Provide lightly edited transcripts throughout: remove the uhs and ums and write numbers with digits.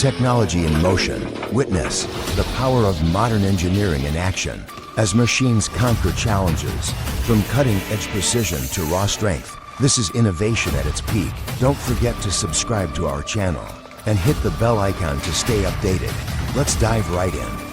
Technology in motion. Witness the power of modern engineering in action as machines conquer challenges. From cutting-edge precision to raw strength, this is innovation at its peak. Don't forget to subscribe to our channel and hit the bell icon to stay updated. Let's dive right in.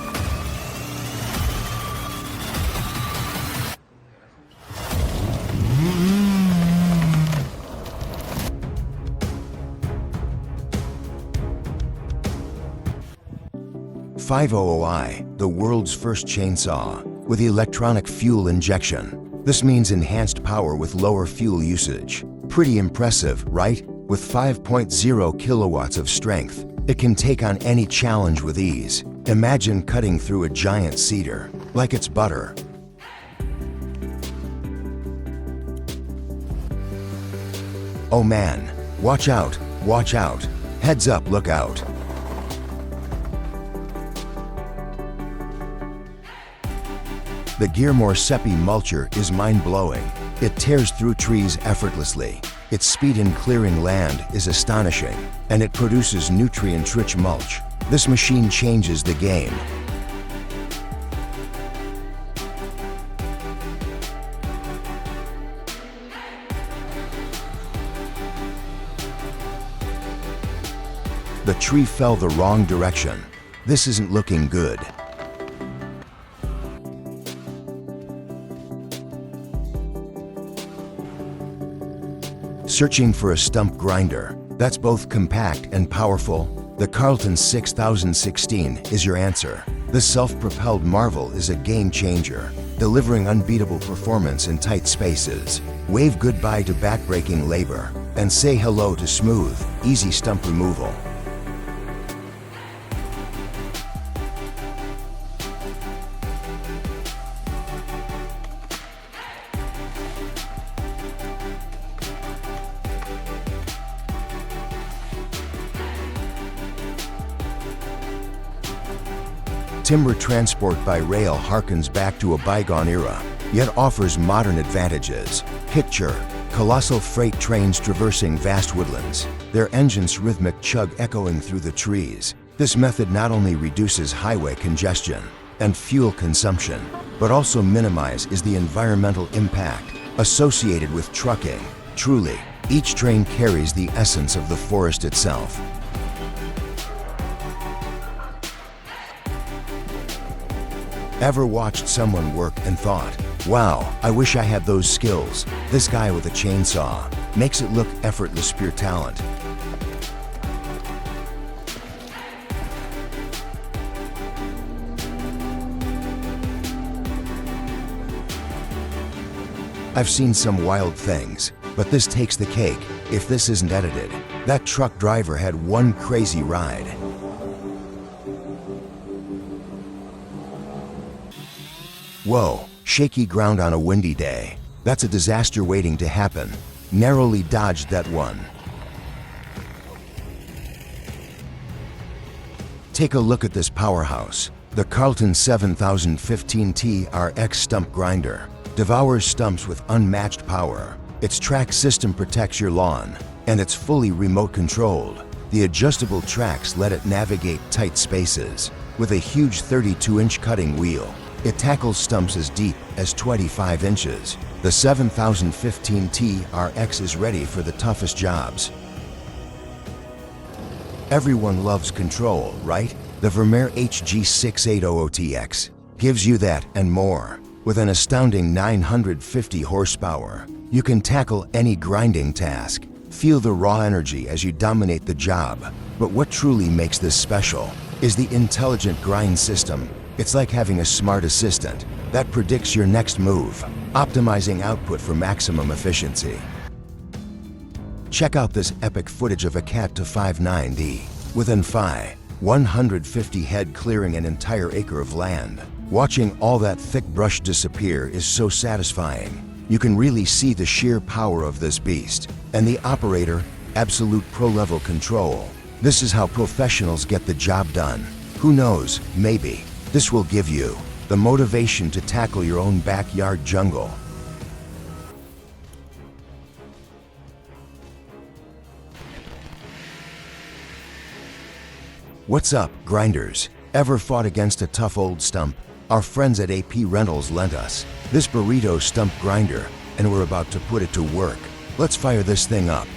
.500i, the world's first chainsaw with electronic fuel injection. This means enhanced power with lower fuel usage. Pretty impressive, right? With 5.0 kilowatts of strength, it can take on any challenge with ease. Imagine cutting through a giant cedar, like it's butter. Oh man, watch out, watch out. Heads up, look out. The Gearmore Seppi mulcher is mind-blowing. It tears through trees effortlessly. Its speed in clearing land is astonishing, and it produces nutrient-rich mulch. This machine changes the game. The tree fell the wrong direction. This isn't looking good. Searching for a stump grinder that's both compact and powerful? The Carlton 6016 is your answer. This self-propelled marvel is a game changer, delivering unbeatable performance in tight spaces. Wave goodbye to backbreaking labor and say hello to smooth, easy stump removal. Timber transport by rail harkens back to a bygone era, yet offers modern advantages. Picture colossal freight trains traversing vast woodlands, their engines' rhythmic chug echoing through the trees. This method not only reduces highway congestion and fuel consumption, but also minimizes the environmental impact associated with trucking. Truly, each train carries the essence of the forest itself. Ever watched someone work and thought, wow, I wish I had those skills? This guy with a chainsaw makes it look effortless, pure talent. I've seen some wild things, but this takes the cake if this isn't edited. That truck driver had one crazy ride. Whoa, shaky ground on a windy day. That's a disaster waiting to happen. Narrowly dodged that one. Take a look at this powerhouse. The Carlton 7015 TRX stump grinder devours stumps with unmatched power. Its track system protects your lawn, and it's fully remote controlled. The adjustable tracks let it navigate tight spaces. With a huge 32-inch cutting wheel, it tackles stumps as deep as 25 inches. The 7015 TRX is ready for the toughest jobs. Everyone loves control, right? The Vermeer HG6800TX gives you that and more. With an astounding 950 horsepower, you can tackle any grinding task. Feel the raw energy as you dominate the job. But what truly makes this special is the intelligent grind system. It's like having a smart assistant that predicts your next move, optimizing output for maximum efficiency. Check out this epic footage of a Cat to 590 with defy 150 head clearing an entire acre of land. Watching all that thick brush disappear is so satisfying. You can really see the sheer power of this beast. And the operator, absolute pro-level control. This is how professionals get the job done. Who knows, maybe this will give you the motivation to tackle your own backyard jungle. What's up, grinders? Ever fought against a tough old stump? Our friends at AP Rentals lent us this burrito stump grinder, and we're about to put it to work. Let's fire this thing up.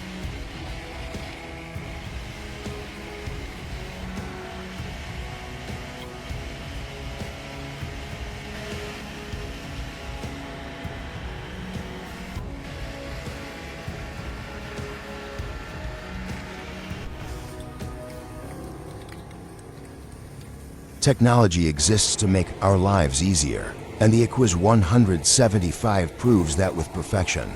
Technology exists to make our lives easier, and the EQUIS 175 proves that with perfection.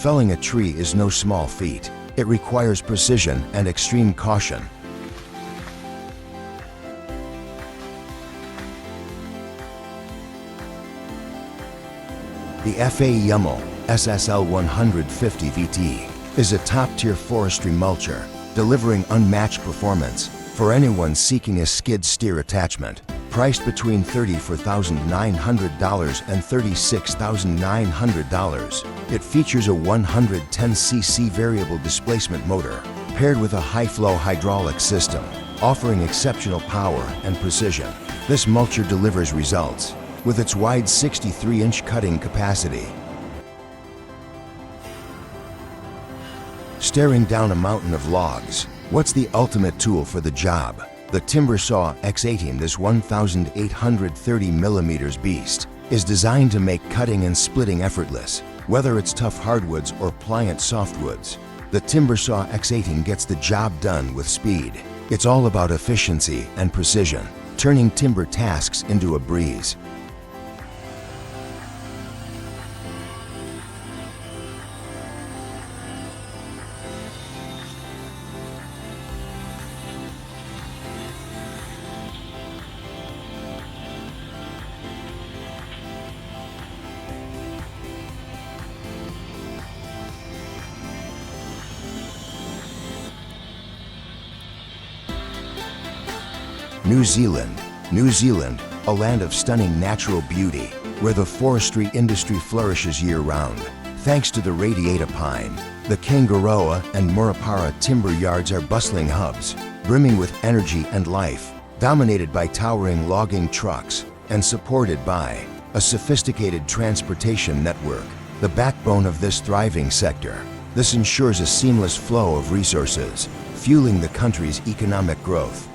Felling a tree is no small feat. It requires precision and extreme caution. The FA SSL 150 VT is a top-tier forestry mulcher, delivering unmatched performance for anyone seeking a skid steer attachment. Priced between $34,900 and $36,900, it features a 110cc variable displacement motor paired with a high-flow hydraulic system, offering exceptional power and precision. This mulcher delivers results with its wide 63-inch cutting capacity. Staring down a mountain of logs, what's the ultimate tool for the job? The TimberSaw X18, this 1,830mm beast, is designed to make cutting and splitting effortless. Whether it's tough hardwoods or pliant softwoods, the TimberSaw X18 gets the job done with speed. It's all about efficiency and precision, turning timber tasks into a breeze. New Zealand, a land of stunning natural beauty, where the forestry industry flourishes year-round. Thanks to the radiata pine, the Kangaroa and Murupara timber yards are bustling hubs, brimming with energy and life, dominated by towering logging trucks and supported by a sophisticated transportation network, the backbone of this thriving sector. This ensures a seamless flow of resources, fueling the country's economic growth.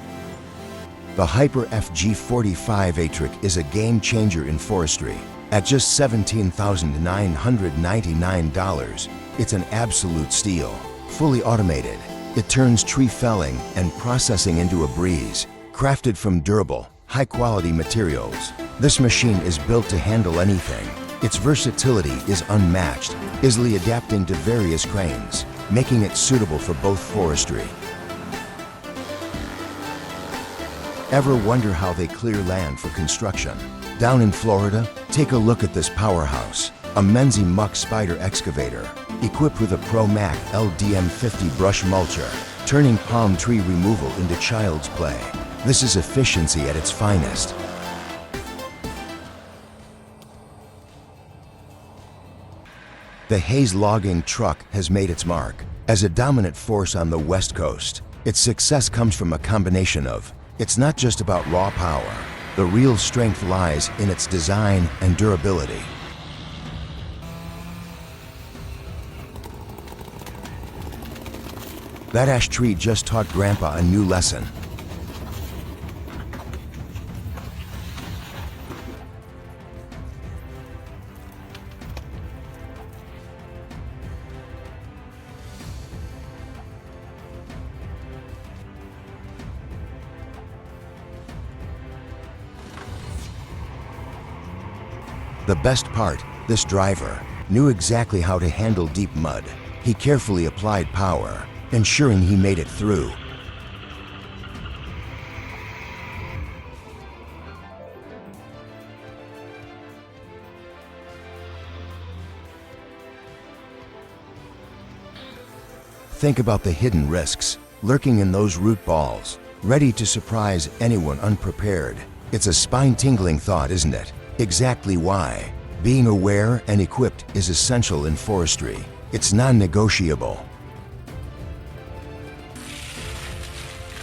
The Hyper FG45 Atric is a game-changer in forestry. At just $17,999, it's an absolute steal. Fully automated, it turns tree felling and processing into a breeze. Crafted from durable, high-quality materials, this machine is built to handle anything. Its versatility is unmatched, easily adapting to various cranes, making it suitable for both forestry. Ever wonder how they clear land for construction? Down in Florida, take a look at this powerhouse, a Menzie Muck Spider excavator, equipped with a Pro Mac LDM50 brush mulcher, turning palm tree removal into child's play. This is efficiency at its finest. The Hayes logging truck has made its mark as a dominant force on the West Coast. Its success comes from a combination of it's not just about raw power. The real strength lies in its design and durability. That ash tree just taught Grandpa a new lesson. The best part, this driver knew exactly how to handle deep mud. He carefully applied power, ensuring he made it through. Think about the hidden risks lurking in those root balls, ready to surprise anyone unprepared. It's a spine-tingling thought, isn't it? Exactly why being aware and equipped is essential in forestry. It's non-negotiable.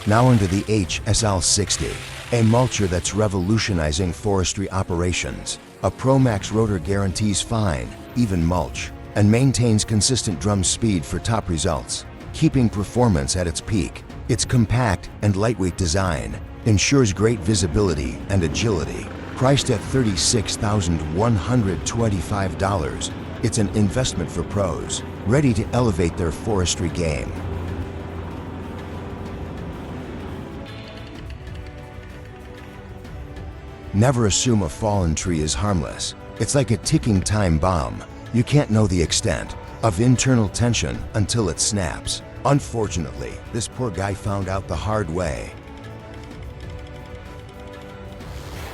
Now into the HSL60, a mulcher that's revolutionizing forestry operations. A ProMax rotor guarantees fine, even mulch, and maintains consistent drum speed for top results, keeping performance at its peak. Its compact and lightweight design ensures great visibility and agility. Priced at $36,125, it's an investment for pros, ready to elevate their forestry game. Never assume a fallen tree is harmless. It's like a ticking time bomb. You can't know the extent of internal tension until it snaps. Unfortunately, this poor guy found out the hard way.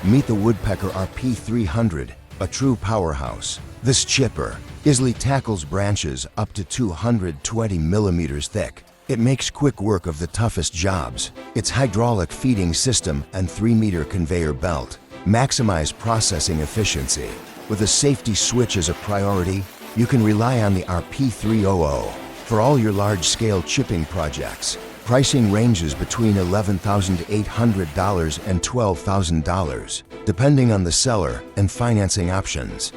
Meet the Woodpecker RP300, a true powerhouse. This chipper easily tackles branches up to 220 millimeters thick. It makes quick work of the toughest jobs. Its hydraulic feeding system and 3-meter conveyor belt maximize processing efficiency. With a safety switch as a priority, you can rely on the RP300 for all your large-scale chipping projects. Pricing ranges between $11,800 and $12,000, depending on the seller and financing options.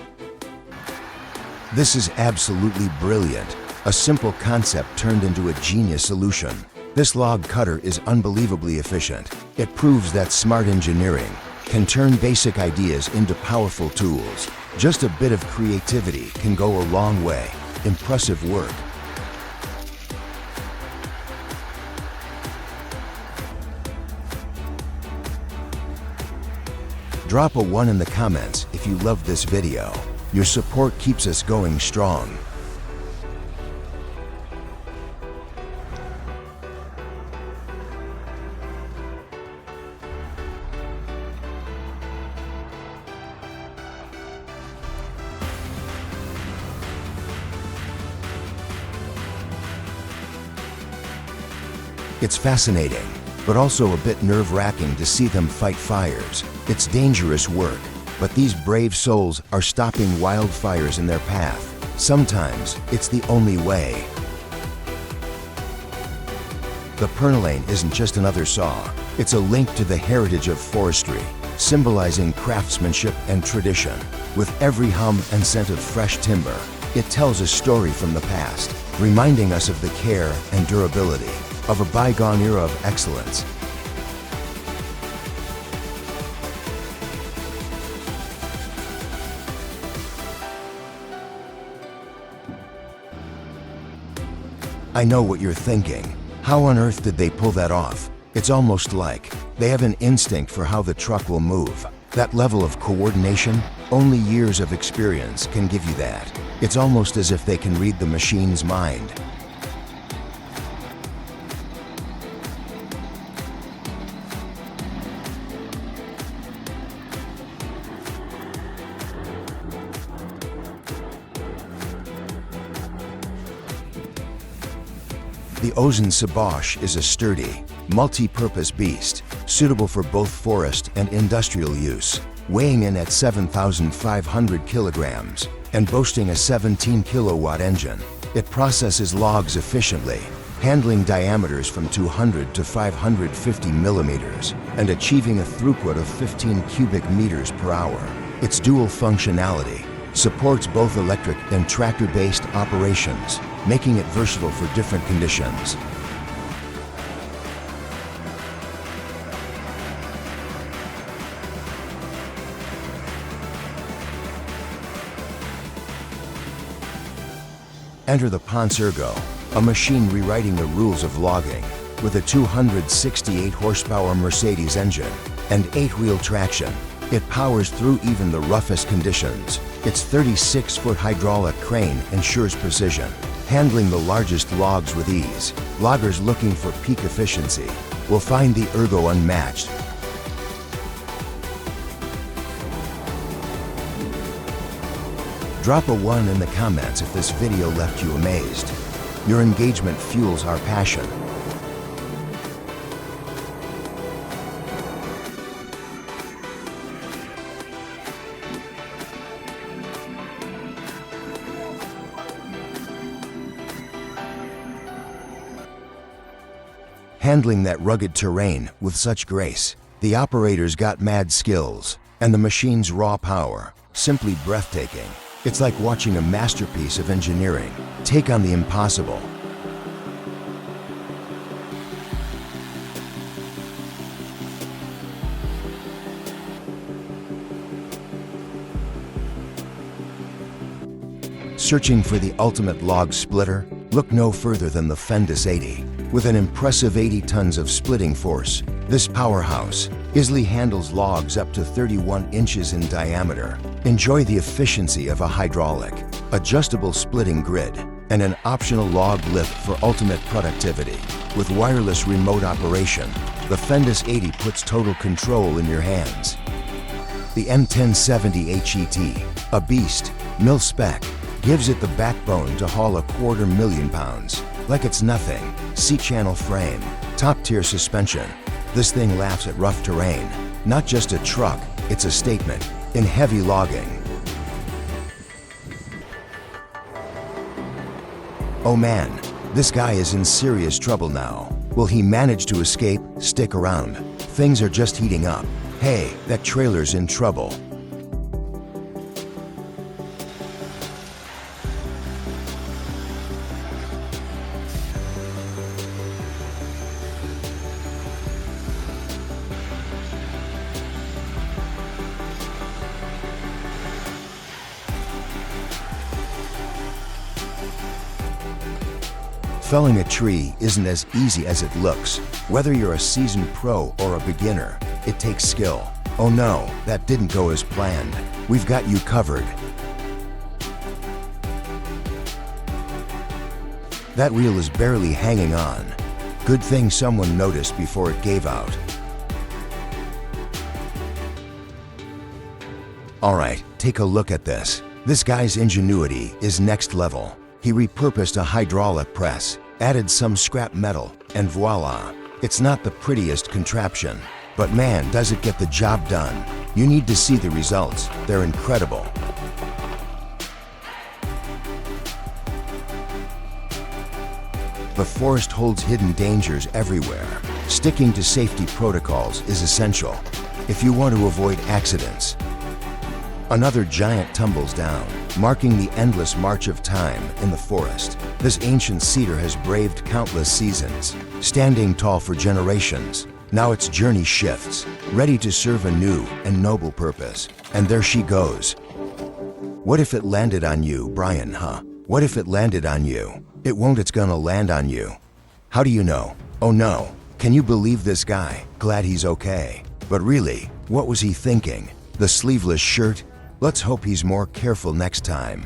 This is absolutely brilliant. A simple concept turned into a genius solution. This log cutter is unbelievably efficient. It proves that smart engineering can turn basic ideas into powerful tools. Just a bit of creativity can go a long way. Impressive work. Drop a 1 in the comments if you loved this video. Your support keeps us going strong. It's fascinating, but also a bit nerve-wracking to see them fight fires. It's dangerous work, but these brave souls are stopping wildfires in their path. Sometimes it's the only way. The Pernalane isn't just another saw. It's a link to the heritage of forestry, symbolizing craftsmanship and tradition. With every hum and scent of fresh timber, it tells a story from the past, reminding us of the care and durability of a bygone era of excellence. I know what you're thinking. How on earth did they pull that off? It's almost like they have an instinct for how the truck will move. That level of coordination, only years of experience can give you that. It's almost as if they can read the machine's mind. The Ozen Sabosh is a sturdy, multi-purpose beast, suitable for both forest and industrial use, weighing in at 7,500 kilograms and boasting a 17 kilowatt engine. It processes logs efficiently, handling diameters from 200 to 550 millimeters and achieving a throughput of 15 cubic meters per hour. Its dual functionality supports both electric and tractor-based operations, making it versatile for different conditions. Enter the Ponce Ergo, a machine rewriting the rules of logging. With a 268 horsepower Mercedes engine and 8-wheel traction, it powers through even the roughest conditions. Its 36-foot hydraulic crane ensures precision, handling the largest logs with ease. Loggers looking for peak efficiency will find the Ergo unmatched. Drop a 1 in the comments if this video left you amazed. Your engagement fuels our passion. Handling that rugged terrain with such grace, the operator's got mad skills, and the machine's raw power, simply breathtaking. It's like watching a masterpiece of engineering take on the impossible. Searching for the ultimate log splitter? Look no further than the Fendus 80. With an impressive 80 tons of splitting force, this powerhouse easily handles logs up to 31 inches in diameter. Enjoy the efficiency of a hydraulic, adjustable splitting grid, and an optional log lift for ultimate productivity. With wireless remote operation, the Fendus 80 puts total control in your hands. The M1070 HET, a beast, mil-spec, gives it the backbone to haul 250,000 pounds. Like it's nothing. C-channel frame, top-tier suspension. This thing laughs at rough terrain. Not just a truck, it's a statement in heavy logging. Oh man, this guy is in serious trouble now. Will he manage to escape? Stick around. Things are just heating up. Hey, that trailer's in trouble. Felling a tree isn't as easy as it looks. Whether you're a seasoned pro or a beginner, it takes skill. Oh no, that didn't go as planned. We've got you covered. That wheel is barely hanging on. Good thing someone noticed before it gave out. Alright, take a look at this. This guy's ingenuity is next level. He repurposed a hydraulic press, added some scrap metal, and voila! It's not the prettiest contraption, but man, does it get the job done. You need to see the results. They're incredible. The forest holds hidden dangers everywhere. Sticking to safety protocols is essential if you want to avoid accidents. Another giant tumbles down, marking the endless march of time in the forest. This ancient cedar has braved countless seasons, standing tall for generations. Now its journey shifts, ready to serve a new and noble purpose. And there she goes. What if it landed on you, Brian, huh? What if it landed on you? It won't, it's gonna land on you. How do you know? Oh no, can you believe this guy? Glad he's okay. But really, what was he thinking? The sleeveless shirt? Let's hope he's more careful next time.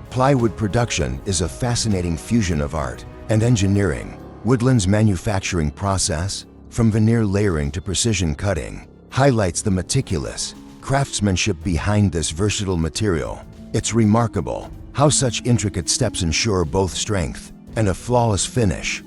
Plywood production is a fascinating fusion of art and engineering. Woodland's manufacturing process, from veneer layering to precision cutting, highlights the meticulous craftsmanship behind this versatile material. It's remarkable how such intricate steps ensure both strength and a flawless finish.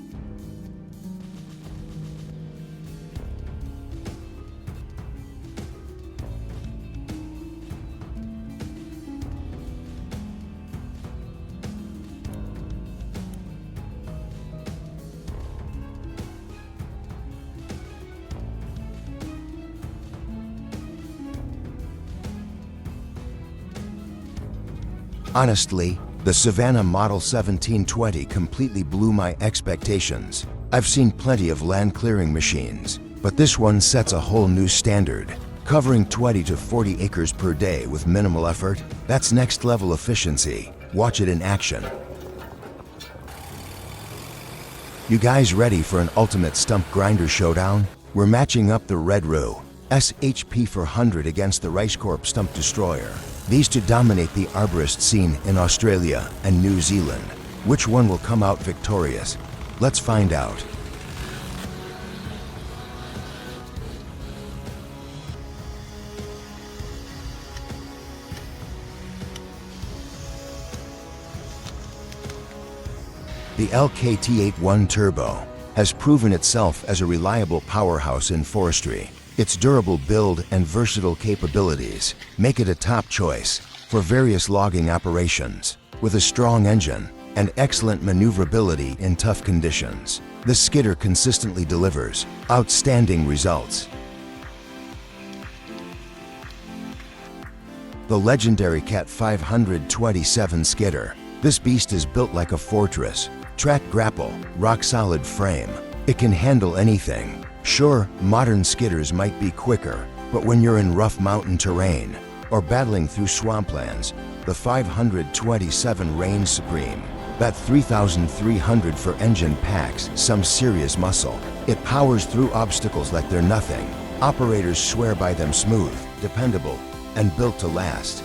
Honestly, the Savannah Model 1720 completely blew my expectations. I've seen plenty of land clearing machines, but this one sets a whole new standard. Covering 20 to 40 acres per day with minimal effort, that's next level efficiency. Watch it in action. You guys ready for an ultimate stump grinder showdown? We're matching up the Red Roo SHP 400 against the Rice Corp Stump Destroyer. These to dominate the arborist scene in Australia and New Zealand. Which one will come out victorious? Let's find out. The LKT81 Turbo has proven itself as a reliable powerhouse in forestry. Its durable build and versatile capabilities make it a top choice for various logging operations. With a strong engine and excellent maneuverability in tough conditions, the skidder consistently delivers outstanding results. The legendary Cat 527 skidder. This beast is built like a fortress. Track grapple, rock-solid frame. It can handle anything. Sure, modern skidders might be quicker, but when you're in rough mountain terrain or battling through swamplands, the 527 reigns supreme. That 3,300 for engine packs some serious muscle. It powers through obstacles like they're nothing. Operators swear by them. Smooth, dependable, and built to last.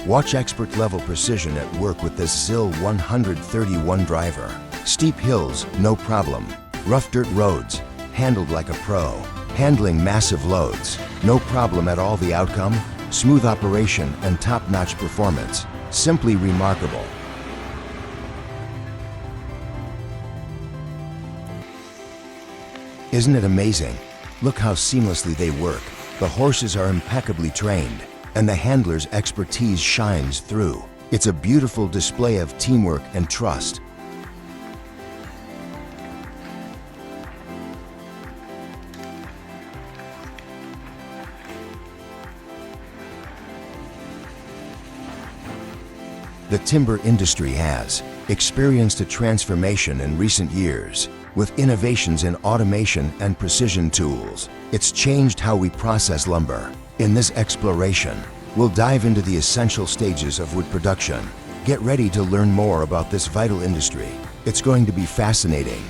Watch expert-level precision at work with this ZIL 131 driver. Steep hills, no problem. Rough dirt roads, handled like a pro. Handling massive loads, no problem at all. The outcome? Smooth operation and top-notch performance. Simply remarkable. Isn't it amazing? Look how seamlessly they work. The horses are impeccably trained, and the handler's expertise shines through. It's a beautiful display of teamwork and trust. The timber industry has experienced a transformation in recent years. With innovations in automation and precision tools, it's changed how we process lumber. In this exploration, we'll dive into the essential stages of wood production. Get ready to learn more about this vital industry. It's going to be fascinating.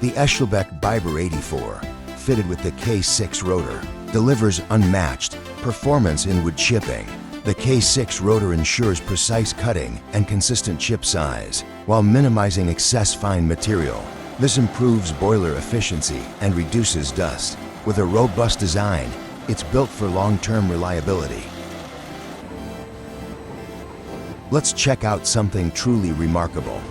The Eschelbeck Biber 84, fitted with the K6 rotor, delivers unmatched performance in wood chipping. The K6 rotor ensures precise cutting and consistent chip size, while minimizing excess fine material. This improves boiler efficiency and reduces dust. With a robust design, it's built for long-term reliability. Let's check out something truly remarkable.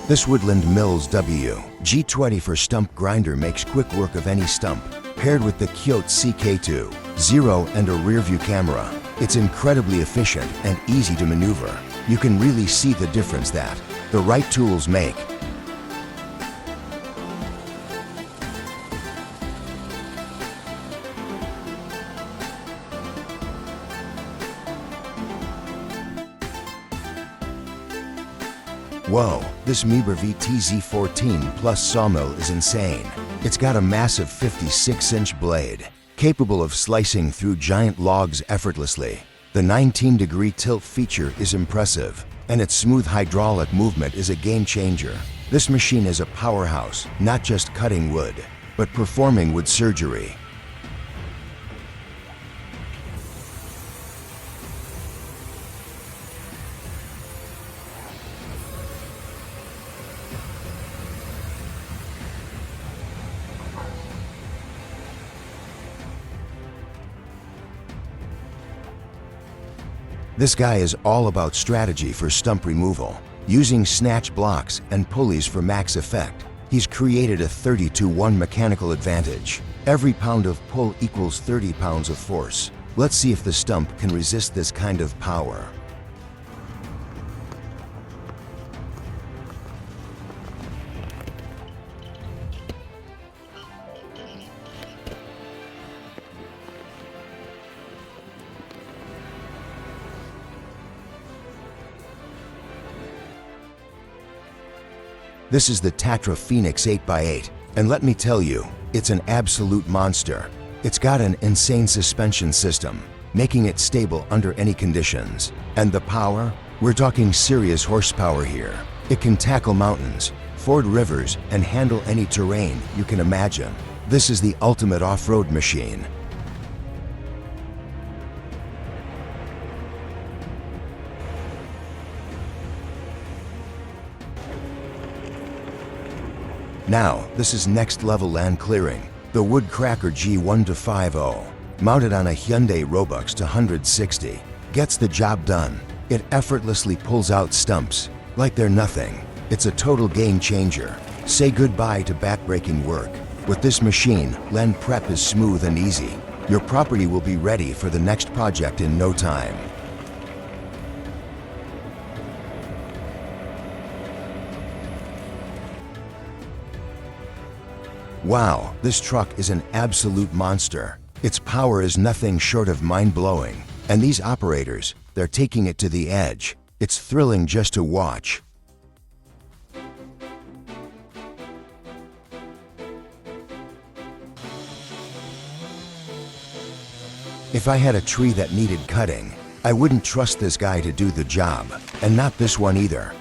This Woodland Mills WG20 for stump grinder makes quick work of any stump. Paired with the Kyoto CK2 Zero and a rear view camera, it's incredibly efficient and easy to maneuver. You can really see the difference that the right tools make. Whoa, this Meber VTZ14 Plus sawmill is insane. It's got a massive 56-inch blade, capable of slicing through giant logs effortlessly. The 19-degree tilt feature is impressive, and its smooth hydraulic movement is a game changer. This machine is a powerhouse, not just cutting wood, but performing wood surgery. This guy is all about strategy for stump removal. Using snatch blocks and pulleys for max effect, he's created a 30-to-1 mechanical advantage. Every pound of pull equals 30 pounds of force. Let's see if the stump can resist this kind of power. This is the Tatra Phoenix 8x8, and let me tell you, it's an absolute monster. It's got an insane suspension system, making it stable under any conditions. And the power? We're talking serious horsepower here. It can tackle mountains, ford rivers, and handle any terrain you can imagine. This is the ultimate off-road machine. Now, this is next-level land clearing, the Woodcracker G1-50, mounted on a Hyundai Robux to 160. Gets the job done. It effortlessly pulls out stumps like they're nothing. It's a total game changer. Say goodbye to backbreaking work. With this machine, land prep is smooth and easy. Your property will be ready for the next project in no time. Wow, this truck is an absolute monster. Its power is nothing short of mind-blowing. And these operators, they're taking it to the edge. It's thrilling just to watch. If I had a tree that needed cutting, I wouldn't trust this guy to do the job, and not this one either.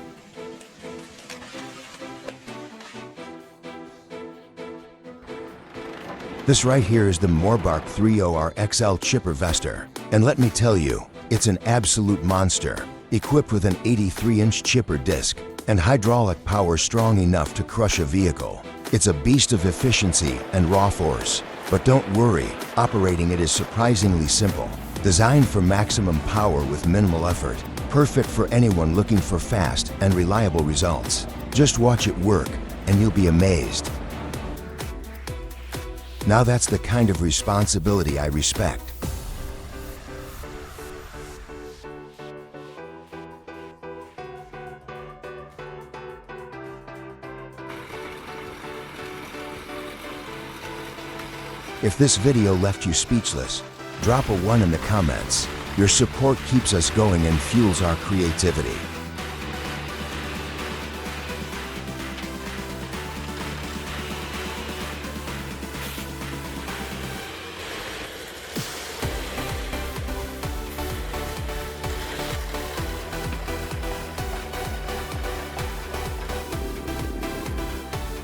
This right here is the Morbark 30R XL Chipper Vester, and let me tell you, it's an absolute monster, equipped with an 83-inch chipper disc and hydraulic power strong enough to crush a vehicle. It's a beast of efficiency and raw force. But don't worry, operating it is surprisingly simple. Designed for maximum power with minimal effort. Perfect for anyone looking for fast and reliable results. Just watch it work, and you'll be amazed. Now that's the kind of responsibility I respect. If this video left you speechless, drop a 1 in the comments. Your support keeps us going and fuels our creativity.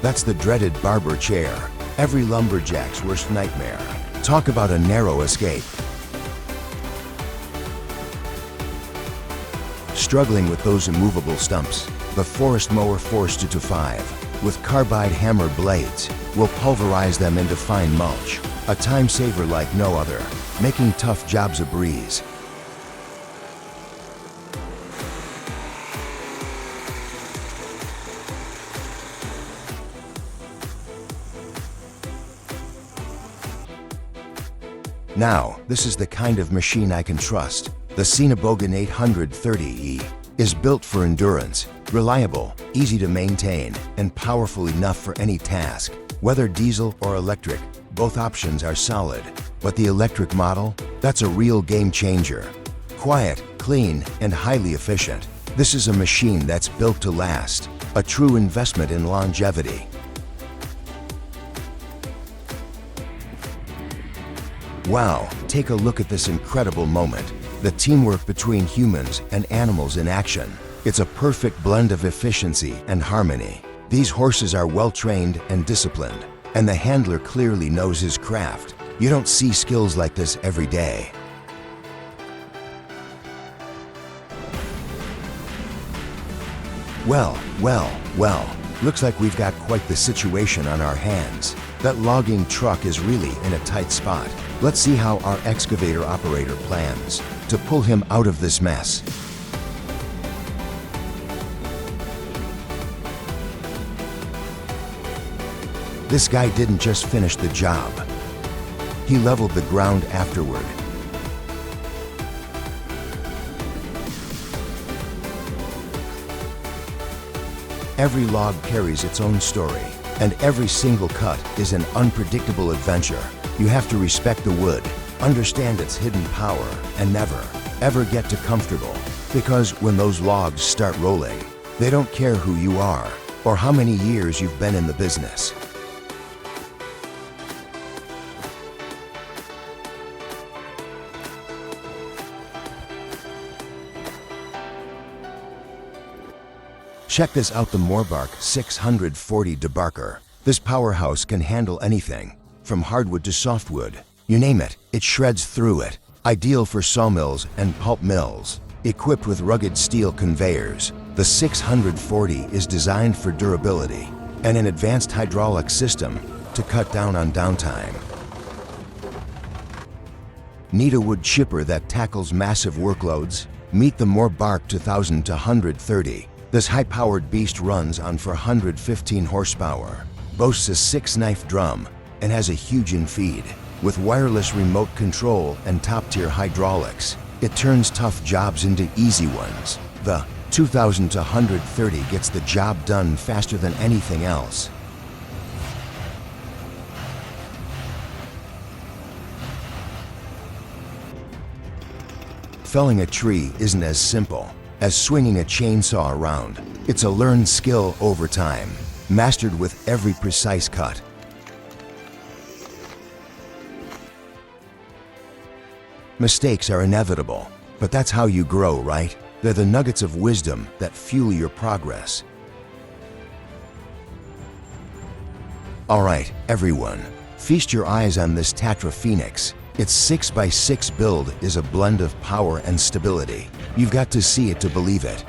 That's the dreaded barber chair. Every lumberjack's worst nightmare. Talk about a narrow escape. Struggling with those immovable stumps, the forest mower Force 225 with carbide hammer blades will pulverize them into fine mulch. A time saver like no other, making tough jobs a breeze. Now, this is the kind of machine I can trust. The Cinnebogan 830E is built for endurance, reliable, easy to maintain, and powerful enough for any task. Whether diesel or electric, both options are solid. But the electric model, that's a real game changer. Quiet, clean, and highly efficient. This is a machine that's built to last, a true investment in longevity. Wow, take a look at this incredible moment. The teamwork between humans and animals in action. It's a perfect blend of efficiency and harmony. These horses are well trained and disciplined, and the handler clearly knows his craft. You don't see skills like this every day. Well, looks like we've got quite the situation on our hands. That logging truck is really in a tight spot. Let's see how our excavator operator plans to pull him out of this mess. This guy didn't just finish the job. He leveled the ground afterward. Every log carries its own story, and every single cut is an unpredictable adventure. You have to respect the wood, understand its hidden power, and never, ever get too comfortable. Because when those logs start rolling, they don't care who you are. or how many years you've been in the business. Check this out, the Morbark 640 debarker. This powerhouse can handle anything, from hardwood to softwood. You name it, it shreds through it. Ideal for sawmills and pulp mills. Equipped with rugged steel conveyors, the 640 is designed for durability and an advanced hydraulic system to cut down on downtime. Need a wood chipper that tackles massive workloads? Meet the Morbark 2230. This high-powered beast runs on 415 horsepower, boasts a 6-knife drum, and has a huge in-feed. With wireless remote control and top-tier hydraulics, it turns tough jobs into easy ones. The 2230 gets the job done faster than anything else. Felling a tree isn't as simple as swinging a chainsaw around. It's a learned skill over time, mastered with every precise cut. Mistakes are inevitable, but that's how you grow, right? They're the nuggets of wisdom that fuel your progress. Alright, everyone, feast your eyes on this Tatra Phoenix. Its 6x6 build is a blend of power and stability. You've got to see it to believe it.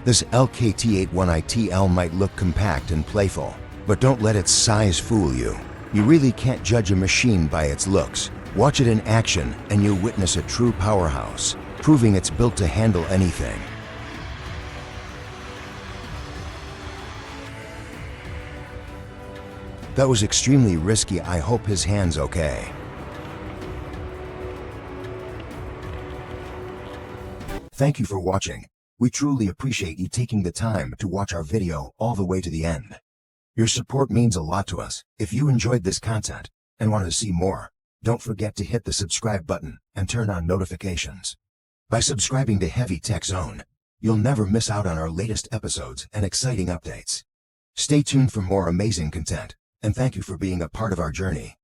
This LKT81ITL might look compact and playful, but don't let its size fool you. You really can't judge a machine by its looks. Watch it in action and you'll witness a true powerhouse, proving it's built to handle anything. That was extremely risky. I hope his hand's okay. Thank you for watching. We truly appreciate you taking the time to watch our video all the way to the end. Your support means a lot to us. If you enjoyed this content and want to see more, don't forget to hit the subscribe button and turn on notifications. By subscribing to Heavy Tech Zone, you'll never miss out on our latest episodes and exciting updates. Stay tuned for more amazing content, and thank you for being a part of our journey.